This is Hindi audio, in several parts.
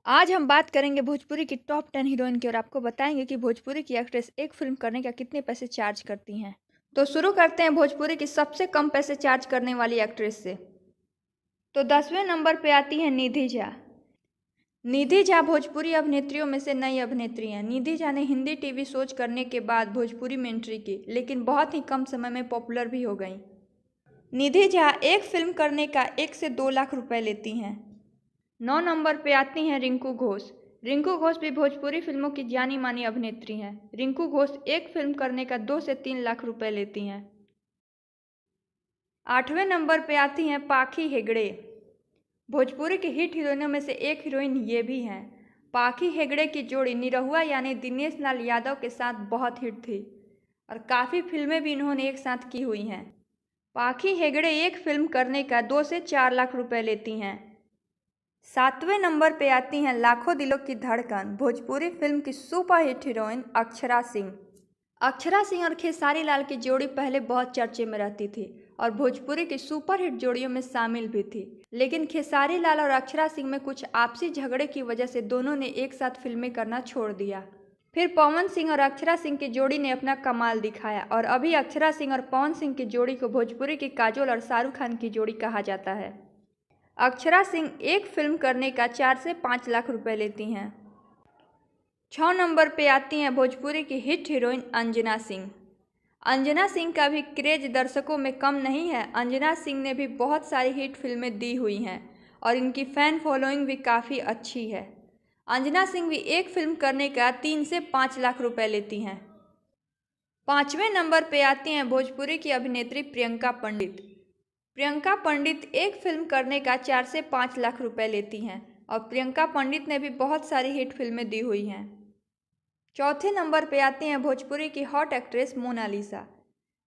आज हम बात करेंगे भोजपुरी की टॉप 10 हीरोइन की और आपको बताएंगे कि भोजपुरी की एक्ट्रेस एक फिल्म करने का कितने पैसे चार्ज करती हैं। तो शुरू करते हैं भोजपुरी की सबसे कम पैसे चार्ज करने वाली एक्ट्रेस से। तो 10वें नंबर पे आती है निधि झा। निधि झा भोजपुरी अभिनेत्रियों में से नई अभिनेत्री हैं। निधि झा ने हिंदी टीवी शोज करने के बाद भोजपुरी में एंट्री की, लेकिन बहुत ही कम समय में पॉपुलर भी हो गई। निधि झा एक फिल्म करने का 1 से 2 लाख रुपए लेती हैं। 9 नंबर पे आती हैं रिंकू घोष। रिंकू घोष भी भोजपुरी फिल्मों की जानी मानी अभिनेत्री हैं। रिंकू घोष एक फिल्म करने का 2 से 3 लाख रुपए लेती हैं। 8वें नंबर पे आती हैं पाखी हेगड़े। भोजपुरी की हिट हीरोइनों में से एक हीरोइन ये भी हैं। पाखी हेगड़े की जोड़ी निरहुआ यानी दिनेश लाल यादव के साथ बहुत हिट थी और काफ़ी फिल्में भी इन्होंने एक साथ की हुई हैं। पाखी हेगड़े एक फिल्म करने का 2 से 4 लाख रुपए लेती हैं। 7वें नंबर पे आती हैं लाखों दिलों की धड़कन। भोजपुरी फिल्म की सुपरहिट हीरोइन अक्षरा सिंह। अक्षरा सिंह और खेसारी लाल की जोड़ी पहले बहुत चर्चे में रहती थी और भोजपुरी की सुपरहिट जोड़ियों में शामिल भी थी, लेकिन खेसारी लाल और अक्षरा सिंह में कुछ आपसी झगड़े की वजह से दोनों ने एक साथ फिल्में करना छोड़ दिया। फिर पवन सिंह और अक्षरा सिंह की जोड़ी ने अपना कमाल दिखाया और अभी अक्षरा सिंह और पवन सिंह की जोड़ी को भोजपुरी की काजोल और शाहरुख खान की जोड़ी कहा जाता है। अक्षरा सिंह एक फिल्म करने का 4 से 5 लाख रुपए लेती हैं। 6 नंबर पे आती हैं भोजपुरी की हिट हीरोइन अंजना सिंह। अंजना सिंह का भी क्रेज दर्शकों में कम नहीं है। अंजना सिंह ने भी बहुत सारी हिट फिल्में दी हुई हैं और इनकी फ़ैन फॉलोइंग भी काफ़ी अच्छी है। अंजना सिंह भी एक फिल्म करने का 3 से 5 लाख रुपए लेती हैं। 5वें नंबर पे आती हैं भोजपुरी की अभिनेत्री प्रियंका पंडित। प्रियंका पंडित एक फिल्म करने का 4 से 5 लाख रुपए लेती हैं और प्रियंका पंडित ने भी बहुत सारी हिट फिल्में दी हुई हैं। चौथे नंबर पे आती हैं भोजपुरी की हॉट एक्ट्रेस मोनालिसा।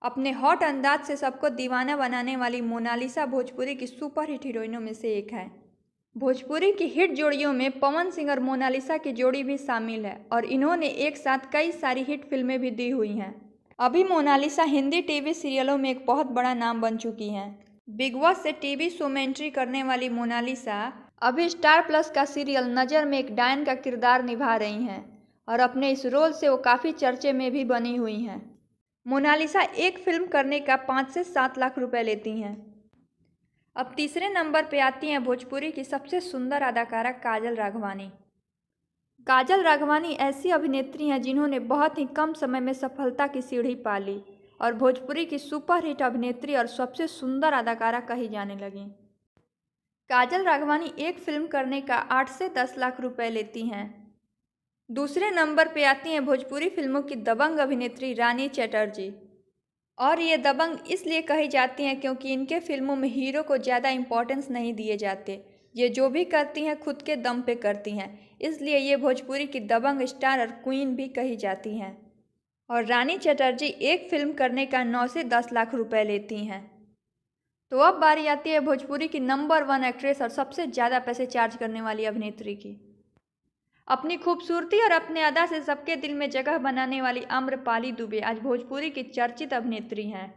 अपने हॉट अंदाज से सबको दीवाना बनाने वाली मोनालिसा भोजपुरी की सुपरहिट हीरोइनों में से एक है। भोजपुरी की हिट जोड़ियों में पवन सिंह और मोनालिसा की जोड़ी भी शामिल है और इन्होंने एक साथ कई सारी हिट फिल्में भी दी हुई हैं। अभी मोनालिसा हिंदी टीवी सीरियलों में एक बहुत बड़ा नाम बन चुकी हैं। बिग बॉस से टीवी शो में एंट्री करने वाली मोनालिसा अभी स्टार प्लस का सीरियल नज़र में एक डायन का किरदार निभा रही हैं और अपने इस रोल से वो काफ़ी चर्चे में भी बनी हुई हैं। मोनालिसा एक फिल्म करने का 5 से 7 लाख रुपए लेती हैं। अब तीसरे नंबर पे आती हैं भोजपुरी की सबसे सुंदर अदाकारा काजल राघवानी। काजल राघवानी ऐसी अभिनेत्री हैं जिन्होंने बहुत ही कम समय में सफलता की सीढ़ी पा ली और भोजपुरी की सुपरहिट अभिनेत्री और सबसे सुंदर अदाकारा कही जाने लगी। काजल राघवानी एक फिल्म करने का 8 से 10 लाख रुपए लेती हैं। दूसरे नंबर पे आती हैं भोजपुरी फिल्मों की दबंग अभिनेत्री रानी चटर्जी। और ये दबंग इसलिए कही जाती हैं क्योंकि इनके फिल्मों में हीरो को ज़्यादा इम्पोर्टेंस नहीं दिए जाते। ये जो भी करती हैं खुद के दम पे करती हैं, इसलिए ये भोजपुरी की दबंग स्टार और क्वीन भी कही जाती हैं। और रानी चटर्जी एक फिल्म करने का 9 से 10 लाख रुपए लेती हैं। तो अब बारी आती है भोजपुरी की नंबर 1 एक्ट्रेस और सबसे ज़्यादा पैसे चार्ज करने वाली अभिनेत्री की। अपनी खूबसूरती और अपने अदा से सबके दिल में जगह बनाने वाली आम्रपाली दुबे आज भोजपुरी की चर्चित अभिनेत्री हैं।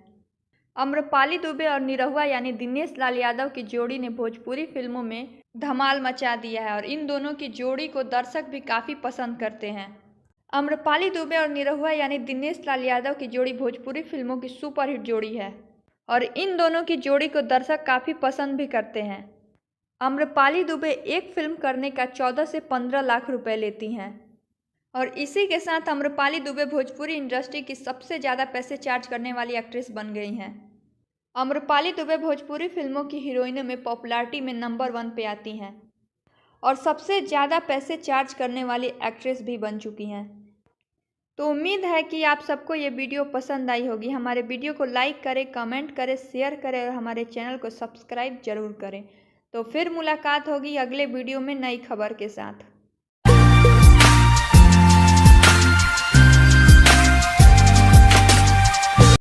आम्रपाली दुबे और निरहुआ यानी दिनेश लाल यादव की जोड़ी ने भोजपुरी फिल्मों में धमाल मचा दिया है और इन दोनों की जोड़ी को दर्शक भी काफ़ी पसंद करते हैं। आम्रपाली दुबे और निरहुआ यानी दिनेश लाल यादव की जोड़ी भोजपुरी फिल्मों की सुपरहिट जोड़ी है और इन दोनों की जोड़ी को दर्शक काफ़ी पसंद भी करते हैं। आम्रपाली दुबे एक फिल्म करने का 14 से 15 लाख रुपए लेती हैं और इसी के साथ आम्रपाली दुबे भोजपुरी इंडस्ट्री की सबसे ज़्यादा पैसे चार्ज करने वाली एक्ट्रेस बन गई हैं। आम्रपाली दुबे भोजपुरी फिल्मों की हीरोइनों में पॉपुलैरिटी में नंबर 1 पे आती हैं और सबसे ज़्यादा पैसे चार्ज करने वाली एक्ट्रेस भी बन चुकी हैं। तो उम्मीद है कि आप सबको ये वीडियो पसंद आई होगी। हमारे वीडियो को लाइक करें, कमेंट करें, शेयर करें और हमारे चैनल को सब्सक्राइब जरूर करें। तो फिर मुलाकात होगी अगले वीडियो में नई खबर के साथ।